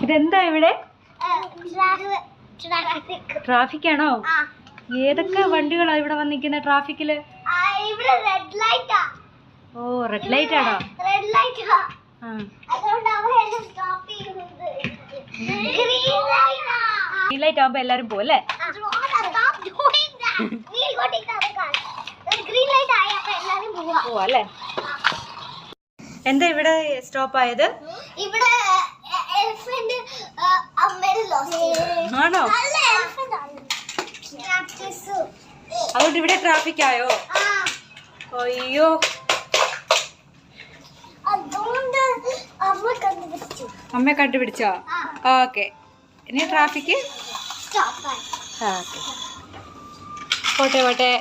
ഇതെന്താ ഇവിടെ? ട്രാഫിക് ആണോ? ഏതൊക്കെ വണ്ടികളാ ഇവിടെ വന്നിരിക്കുന്ന ട്രാഫിക്കില്? ഓ, റെഡ് ലൈറ്റ് ആണോ? ഗ്രീൻ ലൈറ്റ് ആവുമ്പോ എല്ലാരും പോവല്ലേ? പോവല്ലേ? എന്താ ഇവിടെ സ്റ്റോപ്പ് ആയത്? ആണോ? അതുകൊണ്ട് ഇവിടെ ട്രാഫിക് ആയോ? അയ്യോ, അമ്മ കണ്ടുപിടിച്ചോ? ഓക്കെ, ഇനി ട്രാഫിക് പോട്ടെ പോട്ടെ.